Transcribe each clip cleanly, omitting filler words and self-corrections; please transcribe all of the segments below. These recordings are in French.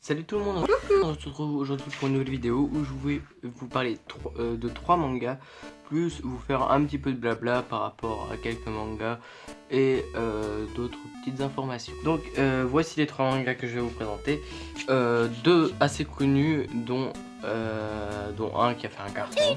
Salut tout le monde, on se retrouve aujourd'hui pour une nouvelle vidéo où je vais vous parler de 3 mangas, plus vous faire un petit peu de blabla par rapport à quelques mangas et d'autres petites informations. Donc voici les 3 mangas que je vais vous présenter, 2 assez connus dont un qui a fait un carton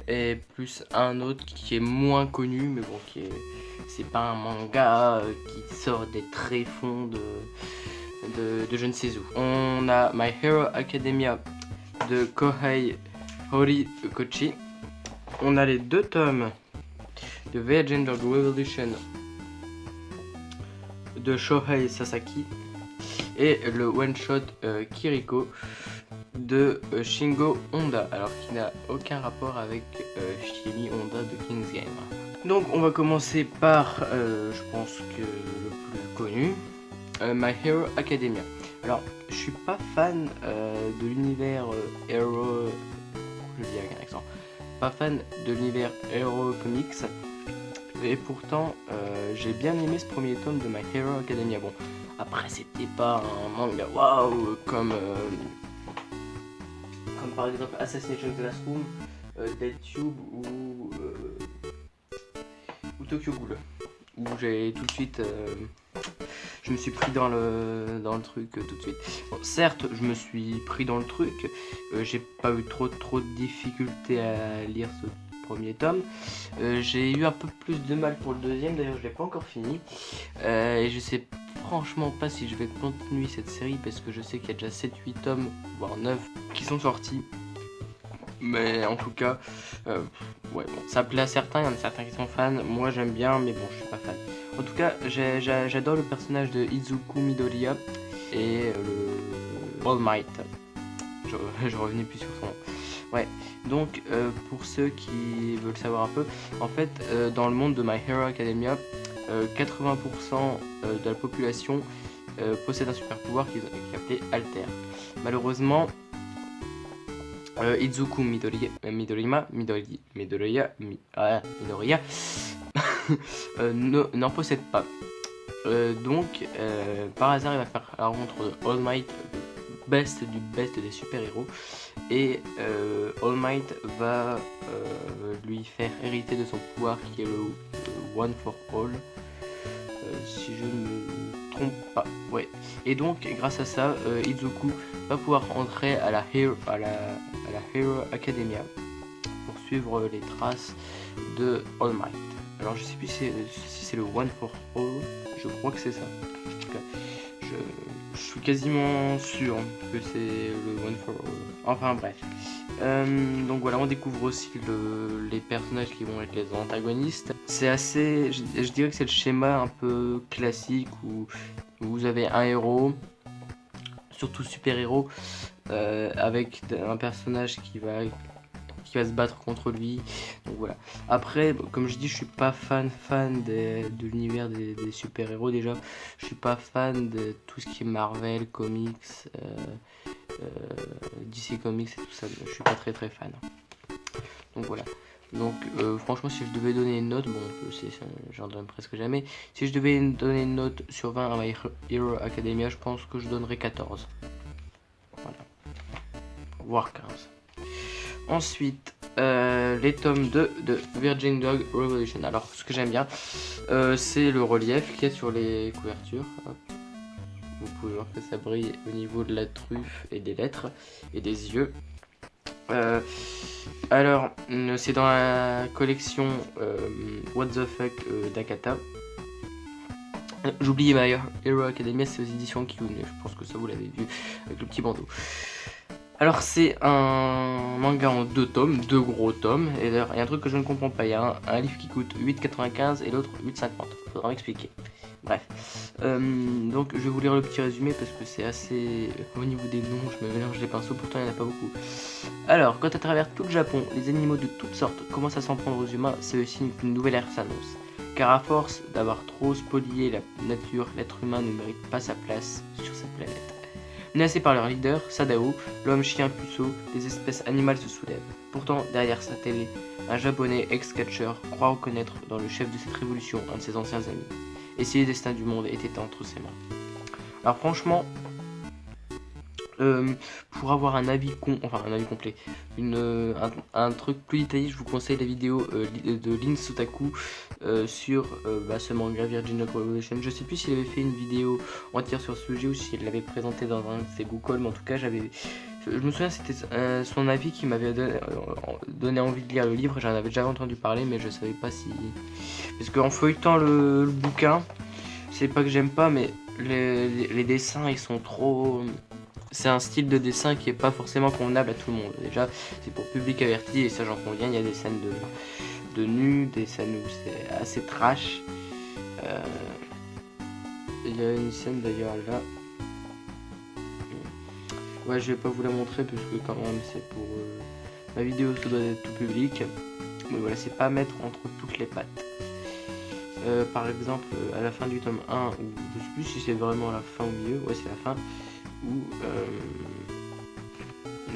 et plus un autre qui est moins connu mais bon c'est pas un manga qui sort des tréfonds de je ne sais où. On a My Hero Academia de Kohei Horikoshi. On a les 2 tomes de Legend of Revolution de Shohei Sasaki et le one shot Kiriko de Shingo Honda, alors qu'il n'a aucun rapport avec Shigeru Honda de King's Game. Donc on va commencer par je pense que le plus connu, My Hero Academia. Alors, je suis pas fan de l'univers Hero. Je le dis avec un accent. Pas fan de l'univers Hero Comics. Et pourtant, j'ai bien aimé ce premier tome de My Hero Academia. Bon, après, c'était pas un manga waouh comme par exemple Assassination Classroom, Deadtube ou Tokyo Ghoul. Où j'ai tout de suite. Je me suis pris dans le truc tout de suite. Bon, certes, je me suis pris dans le truc. J'ai pas eu trop de difficultés à lire ce premier tome. J'ai eu un peu plus de mal pour le deuxième. D'ailleurs, je l'ai pas encore fini. Et je sais franchement pas si je vais continuer cette série parce que je sais qu'il y a déjà 7-8 tomes, voire 9 qui sont sortis. Mais en tout cas, ouais, bon, ça plaît à certains, il y en a certains qui sont fans. Moi j'aime bien, mais bon, je suis pas fan. En tout cas, j'adore le personnage de Izuku Midoriya et le All Might. Je revenais plus sur son nom. Ouais, donc pour ceux qui veulent savoir un peu, en fait, dans le monde de My Hero Academia, 80% de la population possède un super pouvoir qui est appelé Alter. Malheureusement, Izuku Midoriya n'en possède pas. Donc, par hasard, il va faire la rencontre de All Might, best du best des super-héros. Et All Might va lui faire hériter de son pouvoir qui est le One for All. Si je ne me trompe pas, ouais. Et donc, grâce à ça, Izuku va pouvoir entrer à la Hero Academia pour suivre les traces de All Might. Alors, je sais plus si c'est le One for All, je crois que c'est ça. En tout cas, je suis quasiment sûr que c'est le One for All. Enfin, bref. Donc voilà, on découvre aussi les personnages qui vont être les antagonistes. C'est assez, je dirais que c'est le schéma un peu classique où vous avez un héros, surtout super héros, avec un personnage qui va se battre contre lui. Donc voilà. Après, comme je dis, je suis pas fan de l'univers des super héros déjà. Je suis pas fan de tout ce qui est Marvel, comics, DC Comics et tout ça. Je suis pas très fan. Donc voilà. Donc franchement, si je devais donner une note, bon, j'en donne presque jamais. Si je devais donner une note sur 20 à My Hero Academia, je pense que je donnerais 14. Voilà. Voire 15. Ensuite, les tomes 2 de Virgin Dog Revolution. Alors, ce que j'aime bien, c'est le relief qu'il y a sur les couvertures. Hop. Vous pouvez voir que ça brille au niveau de la truffe et des lettres et des yeux. Alors, c'est dans la collection What the Fuck d'Akata. J'oubliais My Hero Academia, c'est aux éditions Kiyun. Je pense que ça vous l'avez vu avec le petit bandeau. Alors c'est un manga en 2 tomes, 2 gros tomes. Et d'ailleurs il y a un truc que je ne comprends pas, il y a un livre qui coûte 8,95 et l'autre 8,50. Faudra m'expliquer. Bref. Donc je vais vous lire le petit résumé parce que c'est assez... Au niveau des noms, je me mélange les pinceaux, pourtant il n'y en a pas beaucoup. Alors, quand à travers tout le Japon, les animaux de toutes sortes commencent à s'en prendre aux humains, c'est le signe qu'une nouvelle ère s'annonce. Car à force d'avoir trop spolié la nature, l'être humain ne mérite pas sa place sur cette planète. Menacé par leur leader, Sadao, l'homme-chien puceau, les espèces animales se soulèvent. Pourtant, derrière sa télé, un japonais ex-catcheur croit reconnaître dans le chef de cette révolution un de ses anciens amis. Et si les destins du monde étaient entre ses mains. Alors franchement, Pour avoir un avis complet, un truc plus détaillé, je vous conseille la vidéo de Lin Sotaku sur ce manga Virgin Revolution. Je sais plus s'il avait fait une vidéo entière sur ce sujet ou s'il l'avait présenté dans un de ses book hauls, mais en tout cas je me souviens, c'était son avis qui m'avait donné envie de lire le livre. J'en avais déjà entendu parler, mais je savais pas si... Parce qu'en feuilletant le bouquin, c'est pas que j'aime pas, mais les dessins, ils sont trop... C'est un style de dessin qui est pas forcément convenable à tout le monde. Déjà, c'est pour public averti, et ça j'en conviens, il y a des scènes de nus, des scènes où c'est assez trash. Il y a une scène d'ailleurs là. Ouais, je vais pas vous la montrer parce que quand même c'est pour ma vidéo, ça doit être tout public. Mais voilà, c'est pas à mettre entre toutes les pattes. Par exemple, à la fin du tome 1, ou je sais plus si c'est vraiment à la fin ou au milieu, ouais c'est la fin, où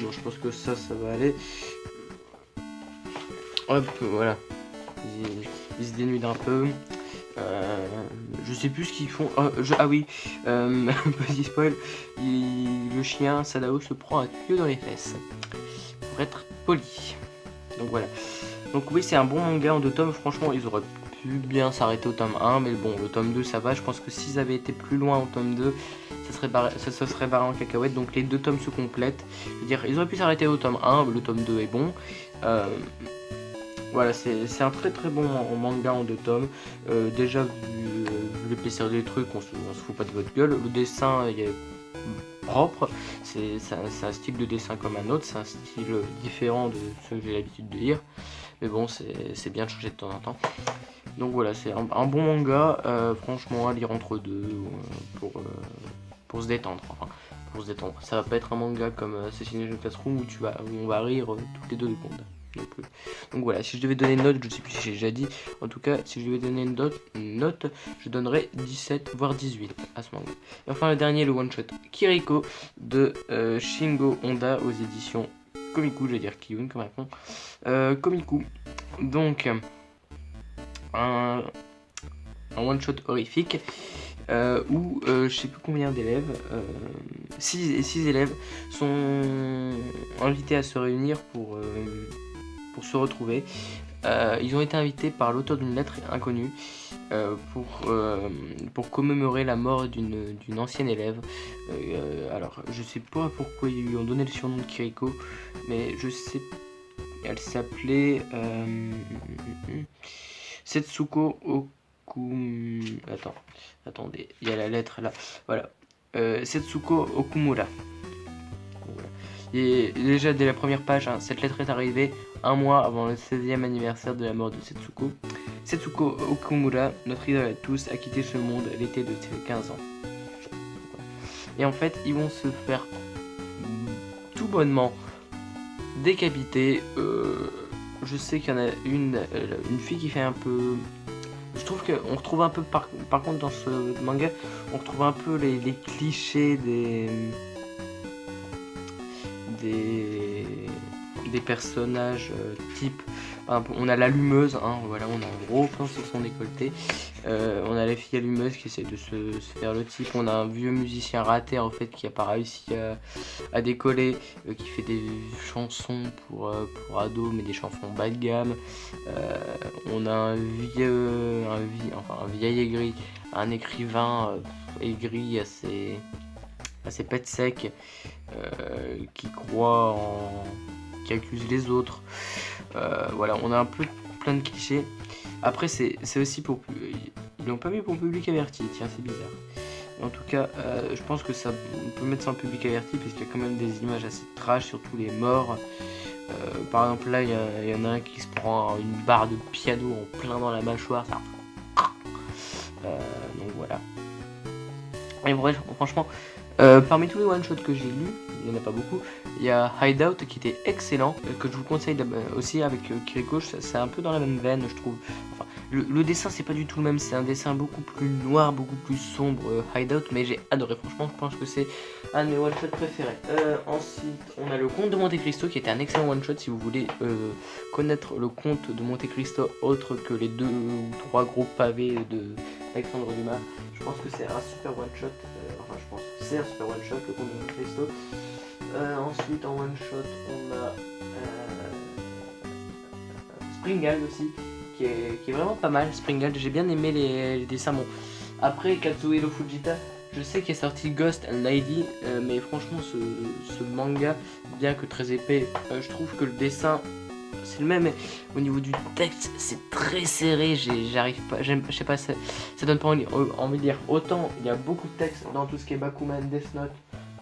non, je pense que ça va aller. Hop, voilà, ils se dénudent un peu. Je sais plus ce qu'ils font. Ah oui, petit spoil, le chien Sadao se prend un tuyau dans les fesses pour être poli. Donc voilà. Donc oui, c'est un bon manga en 2 tomes. Franchement, ils auraient pu bien s'arrêter au tome 1, mais bon, le tome 2 ça va. Je pense que s'ils avaient été plus loin au tome 2, ça serait barré en cacahuète. Donc les 2 tomes se complètent. Je veux dire, ils auraient pu s'arrêter au tome 1, le tome 2 est bon. Voilà, c'est un très bon manga en 2 tomes. Déjà, vu l'épaisseur des trucs, on se fout pas de votre gueule. Le dessin il est propre, c'est un style de dessin comme un autre, c'est un style différent de ce que j'ai l'habitude de lire. Mais bon, c'est bien de changer de temps en temps. Donc voilà, c'est un bon manga, franchement, à lire entre deux pour se détendre. Enfin, pour se détendre. Ça va pas être un manga comme Assassination Classroom où on va rire toutes les 2 secondes. Donc voilà, si je devais donner une note, je sais plus si j'ai déjà dit, en tout cas si je devais donner une note, je donnerais 17 voire 18 à ce manga. Et enfin le dernier, le one shot Kiriko de Shingo Honda aux éditions Komiku, je vais dire Kiyun comme un con. Komiku, donc un one shot horrifique où je sais plus combien d'élèves, 6 élèves sont invités à se réunir pour se retrouver. Ils ont été invités par l'auteur d'une lettre inconnue pour commémorer la mort d'une ancienne élève. Alors je sais pas pourquoi ils lui ont donné le surnom de Kiriko, mais je sais, elle s'appelait Setsuko attendez, il y a la lettre là, voilà, Setsuko Okumura. Et déjà dès la première page, cette lettre est arrivée un mois avant le 16e anniversaire de la mort de Setsuko. Setsuko Okumura, notre idole à tous, a quitté ce monde à l'été de ses 15 ans. Et en fait, ils vont se faire tout bonnement décapiter. Je sais qu'il y en a une fille qui fait un peu... Je trouve qu'on retrouve un peu, par contre dans ce manga, on retrouve un peu les clichés des personnages type. Par exemple, on a l'allumeuse, voilà, on a un gros plan sur son décolleté. On a la fille allumeuse qui essaie de se faire le type. On a un vieux musicien raté en fait qui a pas réussi à décoller, qui fait des chansons pour ados, mais des chansons bas de gamme. On a un vieil aigri, un écrivain aigri assez pète sec, qui croit qui accuse les autres. Voilà, on a un peu plein de clichés. Après c'est aussi pour... Ils l'ont pas mis pour public averti, tiens, c'est bizarre. En tout cas, je pense que on peut mettre ça en public averti parce qu'il y a quand même des images assez trash, surtout les morts. Par exemple là, il y en a un qui se prend une barre de piano en plein dans la mâchoire, ça. Donc voilà. Et bref, franchement, parmi tous les one-shots que j'ai lus, il n'y en a pas beaucoup, il y a Hideout qui était excellent, que je vous conseille aussi avec Kiriko. C'est un peu dans la même veine, je trouve. Enfin, le dessin c'est pas du tout le même, c'est un dessin beaucoup plus noir, beaucoup plus sombre, Hideout, mais j'ai adoré. Franchement, je pense que c'est un de mes one-shots préférés. Ensuite, on a le conte de Monte Cristo qui était un excellent one-shot si vous voulez connaître le conte de Monte Cristo autre que les 2 ou 3 gros pavés de Alexandre Dumas. Je pense que c'est un super one-shot, enfin je pense, c'est un super one shot, le comte de Monte Cristo. Ensuite en one shot on a Springald aussi, qui est vraiment pas mal. Springald, j'ai bien aimé les dessins. Bon, après Kazuhiro Fujita, je sais qu'il est sorti Ghost and Lady, mais franchement ce manga, bien que très épais, je trouve que le dessin c'est le même, mais au niveau du texte c'est très serré, j'arrive pas, je sais pas, ça donne pas envie de lire. Autant il y a beaucoup de texte dans tout ce qui est Bakuman, Death Note,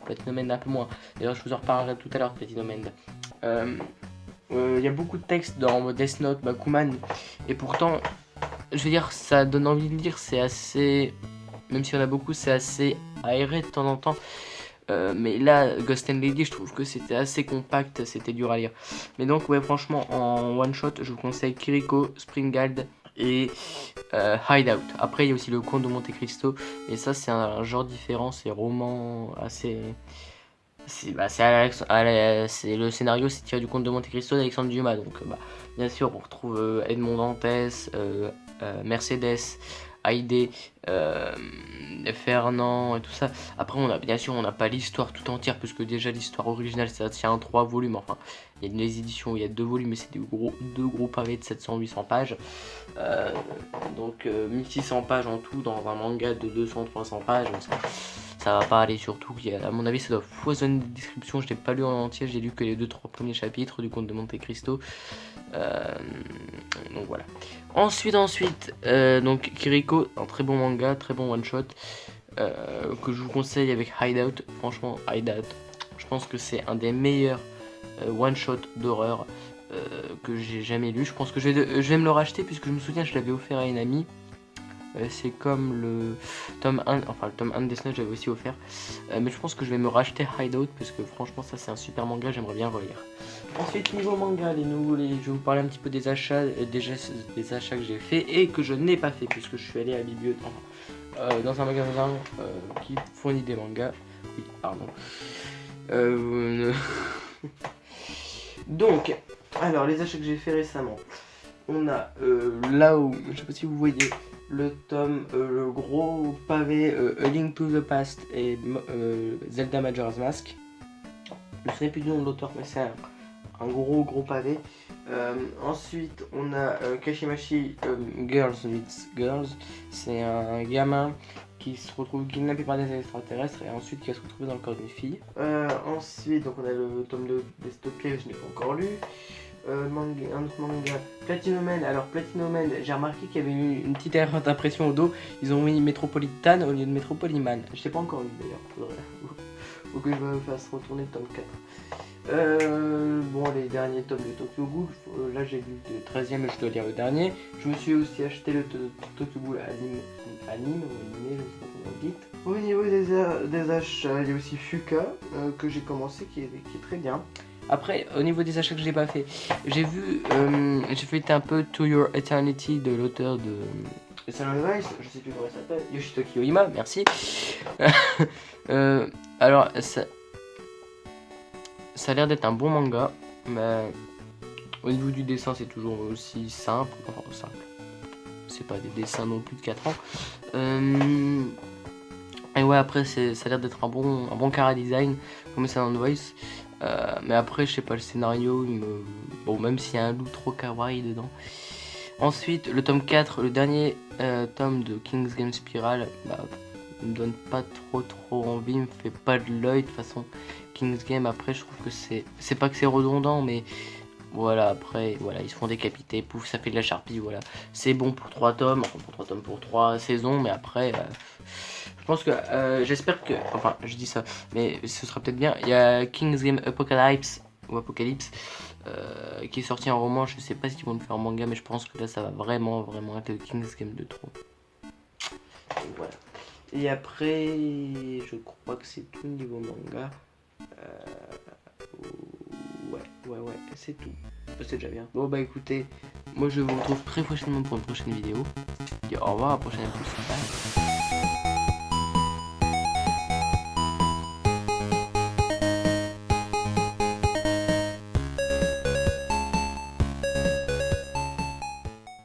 Platinum End un peu moins, d'ailleurs je vous en reparlerai tout à l'heure de Platinum End. Il y a beaucoup de texte dans Death Note, Bakuman, et pourtant je veux dire ça donne envie de lire, c'est assez, même s'il y en a beaucoup, c'est assez aéré de temps en temps. Mais là, Ghost and Lady, je trouve que c'était assez compact, c'était dur à lire. Mais donc, ouais, franchement, en one shot, je vous conseille Kiriko, Springald et Hideout. Après, il y a aussi le Comte de Monte Cristo, et ça, c'est un genre différent, c'est roman assez. C'est le scénario, c'est tiré du Comte de Monte Cristo d'Alexandre Dumas. Donc, bien sûr, on retrouve Edmond Dantès, Mercedes, Haydée, Fernand et tout ça. Après bien sûr on n'a pas l'histoire tout entière, puisque déjà l'histoire originale ça tient en 3 volumes. Enfin il y a des éditions où il y a 2 volumes, mais c'est deux gros pavés de 700-800 pages. Donc 1600 pages en tout dans un manga de 200-300 pages. Donc ça va pas aller, surtout à mon avis ça doit foisonner de descriptions. Je l'ai pas lu en entier, j'ai lu que les 2-3 premiers chapitres du Comte de Monte Cristo. Donc voilà. Ensuite, donc Kiriko, un très bon manga, très bon one shot, que je vous conseille avec Hideout. Franchement, Hideout, je pense que c'est un des meilleurs one shot d'horreur que j'ai jamais lu. Je pense que je vais me le racheter, puisque je me souviens je l'avais offert à une amie. C'est comme le tome 1, enfin le tome 1 de Death Note j'avais aussi offert, mais je pense que je vais me racheter Hideout, parce que franchement ça c'est un super manga, j'aimerais bien relire. Ensuite niveau manga, je vais vous parler un petit peu des achats, des achats que j'ai fait et que je n'ai pas fait, puisque je suis allé à la bibliothèque, dans un magasin qui fournit des mangas. Oui, pardon. Donc, alors les achats que j'ai fait récemment, on a là où, je sais pas si vous voyez, le tome, le gros pavé A Link to the Past et Zelda Majora's Mask. Je ne sais plus du nom de l'auteur, mais c'est un gros pavé. Ensuite on a Kashimashi Girls Meets Girls. C'est un gamin qui se retrouve kidnappé par des extraterrestres et ensuite qui va se retrouver dans le corps d'une fille. Ensuite donc on a le tome de Dystopia que je n'ai pas encore lu. Un autre manga, Platinum End. Alors Platinum End, j'ai remarqué qu'il y avait une petite erreur d'impression au dos. Ils ont mis Metropolitan au lieu de Metropoliman. Je l'ai pas encore lu d'ailleurs. Faut que je me fasse retourner le tome 4. Bon, les derniers tomes de Tokyo Ghoul, là j'ai lu le 13e et je dois lire le dernier. Je me suis aussi acheté le Tokyo Ghoul anime ou animé, je sais pas comment on dit. Au niveau des achats, il y a aussi Fuka que j'ai commencé, qui est très bien. Après, au niveau des achats que j'ai pas fait, j'ai fait un peu To Your Eternity de l'auteur de Silent Voice, je sais plus comment il s'appelle, Yoshitoki Oima, merci. Alors, ça a l'air d'être un bon manga, mais au niveau du dessin, c'est toujours aussi simple. Enfin, simple. C'est pas des dessins non plus de 4 ans. Et ouais, après, ça a l'air d'être un bon chara-design, comme Silent Voice. Mais après, je sais pas, le scénario, bon, même s'il y a un loup trop kawaii dedans. Ensuite, le tome 4, le dernier tome de King's Game Spiral, il me donne pas trop envie, il me fait pas de l'œil. De toute façon, King's Game, après, je trouve que c'est pas que c'est redondant, mais voilà, après, voilà, ils se font décapiter, pouf, ça fait de la charpie, voilà. C'est bon pour 3 tomes, enfin pour 3 saisons, mais après, je pense que, j'espère que, enfin, je dis ça, mais ce sera peut-être bien. Il y a King's Game Apocalypse, qui est sorti en roman. Je sais pas s'ils vont le faire en manga, mais je pense que là, ça va vraiment être le King's Game de trop. Donc, voilà. Et après, je crois que c'est tout niveau manga. Ouais, c'est tout. C'est déjà bien. Bon bah écoutez, moi je vous retrouve très prochainement pour une prochaine vidéo. Et au revoir, à la prochaine.